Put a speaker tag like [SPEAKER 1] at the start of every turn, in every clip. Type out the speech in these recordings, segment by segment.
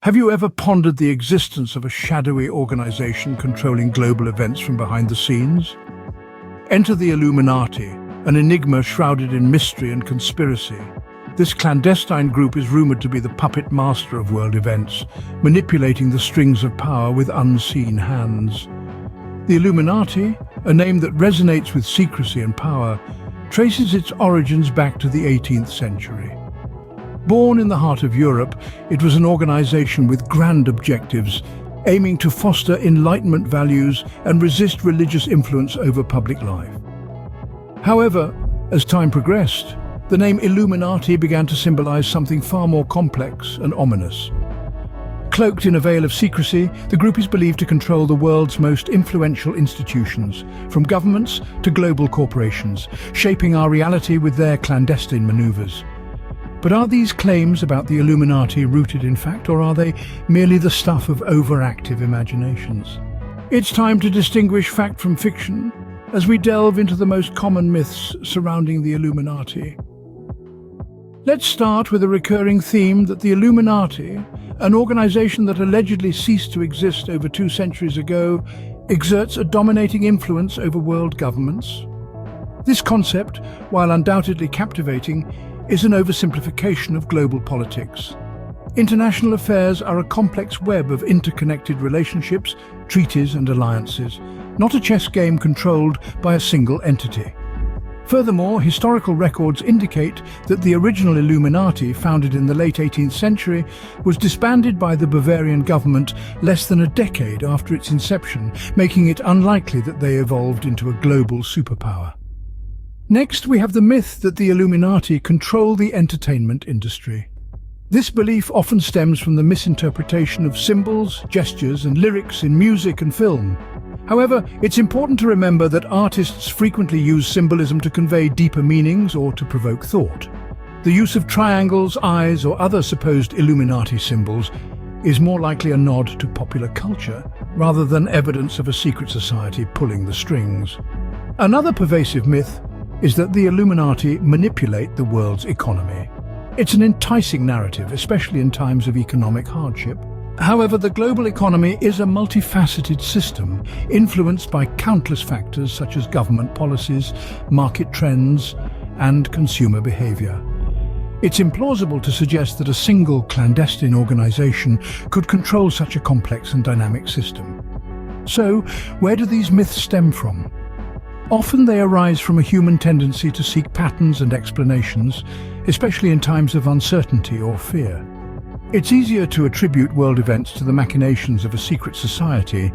[SPEAKER 1] Have you ever pondered the existence of a shadowy organization controlling global events from behind the scenes? Enter the Illuminati, an enigma shrouded in mystery and conspiracy. This clandestine group is rumored to be the puppet master of world events, manipulating the strings of power with unseen hands. The Illuminati, a name that resonates with secrecy and power, traces its origins back to the 18th century. Born in the heart of Europe, it was an organization with grand objectives, aiming to foster Enlightenment values and resist religious influence over public life. However, as time progressed, the name Illuminati began to symbolize something far more complex and ominous. Cloaked in a veil of secrecy, the group is believed to control the world's most influential institutions, from governments to global corporations, shaping our reality with their clandestine maneuvers. But are these claims about the Illuminati rooted in fact, or are they merely the stuff of overactive imaginations? It's time to distinguish fact from fiction as we delve into the most common myths surrounding the Illuminati. Let's start with a recurring theme that the Illuminati, an organization that allegedly ceased to exist over 2 centuries ago, exerts a dominating influence over world governments. This concept, while undoubtedly captivating, is an oversimplification of global politics. International affairs are a complex web of interconnected relationships, treaties and alliances, not a chess game controlled by a single entity. Furthermore, historical records indicate that the original Illuminati, founded in the late 18th century, was disbanded by the Bavarian government less than a decade after its inception, making it unlikely that they evolved into a global superpower. Next, we have the myth that the Illuminati control the entertainment industry. This belief often stems from the misinterpretation of symbols, gestures, and lyrics in music and film. However, it's important to remember that artists frequently use symbolism to convey deeper meanings or to provoke thought. The use of triangles, eyes, or other supposed Illuminati symbols is more likely a nod to popular culture rather than evidence of a secret society pulling the strings. Another pervasive myth is that the Illuminati manipulate the world's economy. It's an enticing narrative, especially in times of economic hardship. However, the global economy is a multifaceted system, influenced by countless factors such as government policies, market trends, and consumer behavior. It's implausible to suggest that a single clandestine organization could control such a complex and dynamic system. So, where do these myths stem from? Often they arise from a human tendency to seek patterns and explanations, especially in times of uncertainty or fear. It's easier to attribute world events to the machinations of a secret society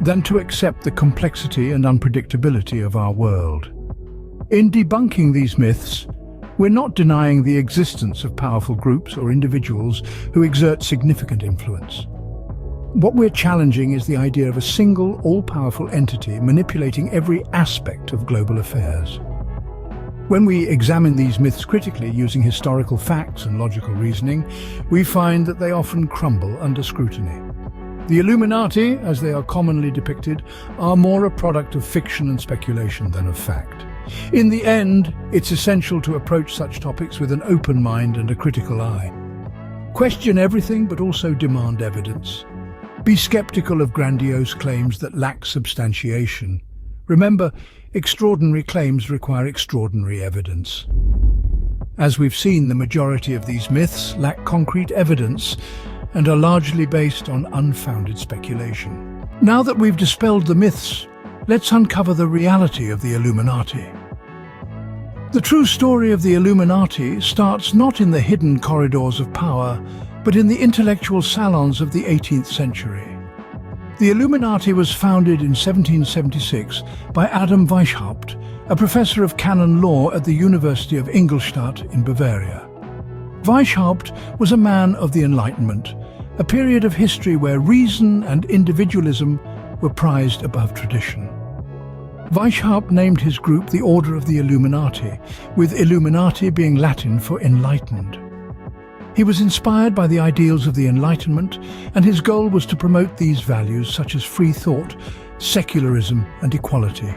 [SPEAKER 1] than to accept the complexity and unpredictability of our world. In debunking these myths, we're not denying the existence of powerful groups or individuals who exert significant influence. What we're challenging is the idea of a single, all-powerful entity manipulating every aspect of global affairs. When we examine these myths critically using historical facts and logical reasoning, we find that they often crumble under scrutiny. The Illuminati, as they are commonly depicted, are more a product of fiction and speculation than of fact. In the end, it's essential to approach such topics with an open mind and a critical eye. Question everything, but also demand evidence. Be skeptical of grandiose claims that lack substantiation. Remember, extraordinary claims require extraordinary evidence. As we've seen, the majority of these myths lack concrete evidence and are largely based on unfounded speculation. Now that we've dispelled the myths, let's uncover the reality of the Illuminati. The true story of the Illuminati starts not in the hidden corridors of power, but in the intellectual salons of the 18th century. The Illuminati was founded in 1776 by Adam Weishaupt, a professor of canon law at the University of Ingolstadt in Bavaria. Weishaupt was a man of the Enlightenment, a period of history where reason and individualism were prized above tradition. Weishaupt named his group the Order of the Illuminati, with Illuminati being Latin for enlightened. He was inspired by the ideals of the Enlightenment, and his goal was to promote these values such as free thought, secularism, and equality.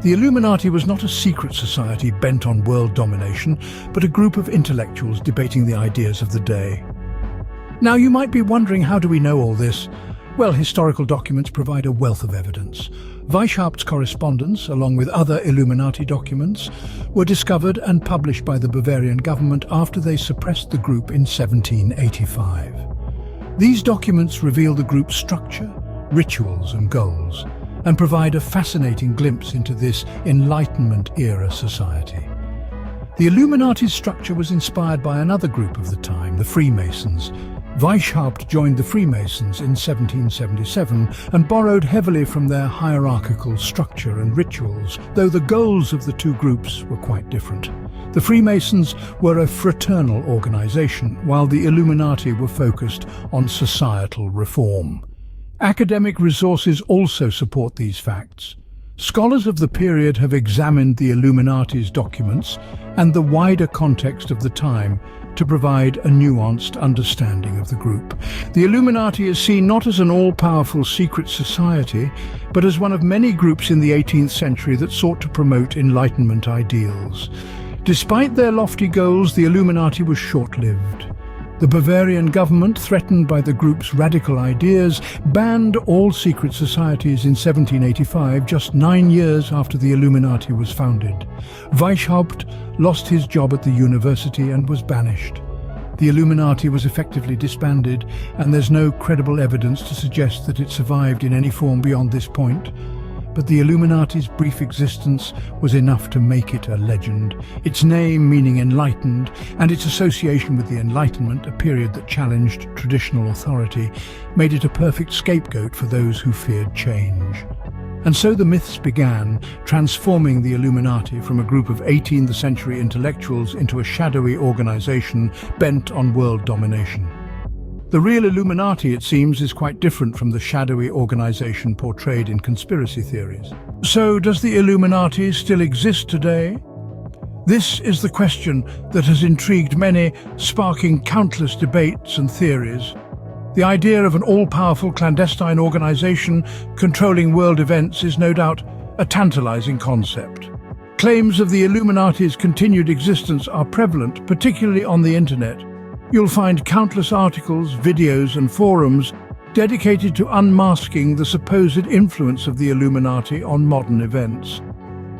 [SPEAKER 1] The Illuminati was not a secret society bent on world domination, but a group of intellectuals debating the ideas of the day. Now, you might be wondering, how do we know all this? Well, historical documents provide a wealth of evidence. Weishaupt's correspondence, along with other Illuminati documents, were discovered and published by the Bavarian government after they suppressed the group in 1785. These documents reveal the group's structure, rituals and goals, and provide a fascinating glimpse into this Enlightenment-era society. The Illuminati's structure was inspired by another group of the time, the Freemasons. Weishaupt joined the Freemasons in 1777 and borrowed heavily from their hierarchical structure and rituals, though the goals of the two groups were quite different. The Freemasons were a fraternal organization, while the Illuminati were focused on societal reform. Academic resources also support these facts. Scholars of the period have examined the Illuminati's documents and the wider context of the time to provide a nuanced understanding of the group. The Illuminati is seen not as an all-powerful secret society, but as one of many groups in the 18th century that sought to promote Enlightenment ideals. Despite their lofty goals, the Illuminati was short-lived. The Bavarian government, threatened by the group's radical ideas, banned all secret societies in 1785, just 9 years after the Illuminati was founded. Weishaupt lost his job at the university and was banished. The Illuminati was effectively disbanded, and there's no credible evidence to suggest that it survived in any form beyond this point. But the Illuminati's brief existence was enough to make it a legend. Its name meaning enlightened, and its association with the Enlightenment, a period that challenged traditional authority, made it a perfect scapegoat for those who feared change. And so the myths began, transforming the Illuminati from a group of 18th century intellectuals into a shadowy organization bent on world domination. The real Illuminati, it seems, is quite different from the shadowy organization portrayed in conspiracy theories. So, does the Illuminati still exist today? This is the question that has intrigued many, sparking countless debates and theories. The idea of an all-powerful clandestine organization controlling world events is no doubt a tantalizing concept. Claims of the Illuminati's continued existence are prevalent, particularly on the internet. You'll find countless articles, videos and forums dedicated to unmasking the supposed influence of the Illuminati on modern events.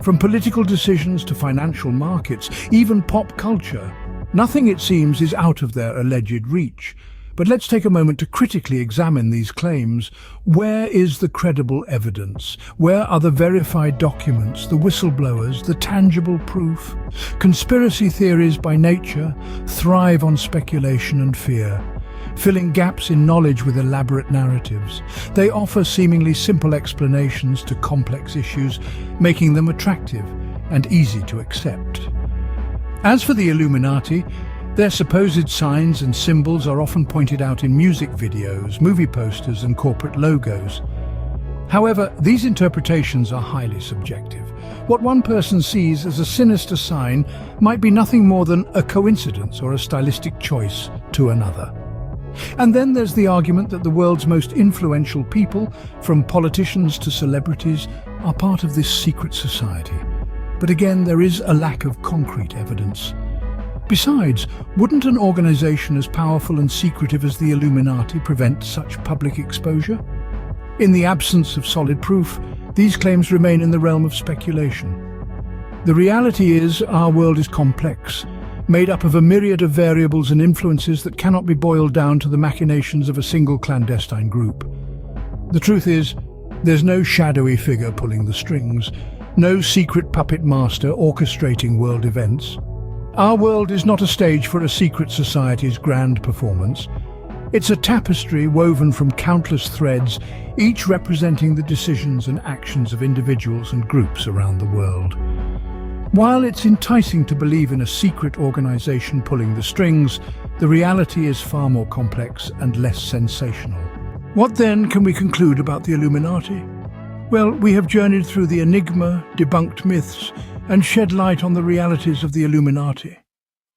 [SPEAKER 1] From political decisions to financial markets, even pop culture, nothing, it seems, is out of their alleged reach. But let's take a moment to critically examine these claims. Where is the credible evidence? Where are the verified documents, the whistleblowers, the tangible proof? Conspiracy theories by nature thrive on speculation and fear, filling gaps in knowledge with elaborate narratives. They offer seemingly simple explanations to complex issues, making them attractive and easy to accept. As for the Illuminati, their supposed signs and symbols are often pointed out in music videos, movie posters and corporate logos. However, these interpretations are highly subjective. What one person sees as a sinister sign might be nothing more than a coincidence or a stylistic choice to another. And then there's the argument that the world's most influential people, from politicians to celebrities, are part of this secret society. But again, there is a lack of concrete evidence. Besides, wouldn't an organization as powerful and secretive as the Illuminati prevent such public exposure? In the absence of solid proof, these claims remain in the realm of speculation. The reality is, our world is complex, made up of a myriad of variables and influences that cannot be boiled down to the machinations of a single clandestine group. The truth is, there's no shadowy figure pulling the strings, no secret puppet master orchestrating world events. Our world is not a stage for a secret society's grand performance. It's a tapestry woven from countless threads, each representing the decisions and actions of individuals and groups around the world. While it's enticing to believe in a secret organization pulling the strings, the reality is far more complex and less sensational. What then can we conclude about the Illuminati? Well, we have journeyed through the Enigma, debunked myths, and shed light on the realities of the Illuminati.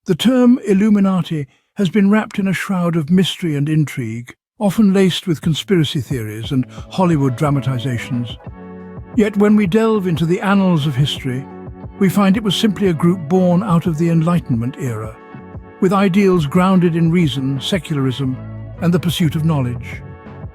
[SPEAKER 1] The term Illuminati has been wrapped in a shroud of mystery and intrigue, often laced with conspiracy theories and Hollywood dramatizations. Yet when we delve into the annals of history, we find it was simply a group born out of the Enlightenment era, with ideals grounded in reason, secularism, and the pursuit of knowledge.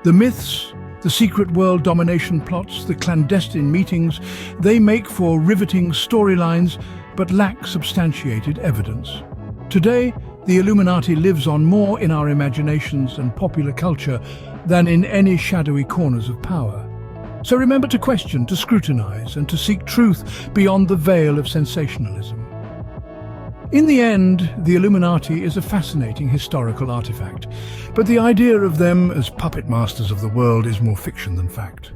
[SPEAKER 1] The myths, the secret world domination plots, the clandestine meetings, they make for riveting storylines but lack substantiated evidence. Today, the Illuminati lives on more in our imaginations and popular culture than in any shadowy corners of power. So remember to question, to scrutinize, and to seek truth beyond the veil of sensationalism. In the end, the Illuminati is a fascinating historical artifact, but the idea of them as puppet masters of the world is more fiction than fact.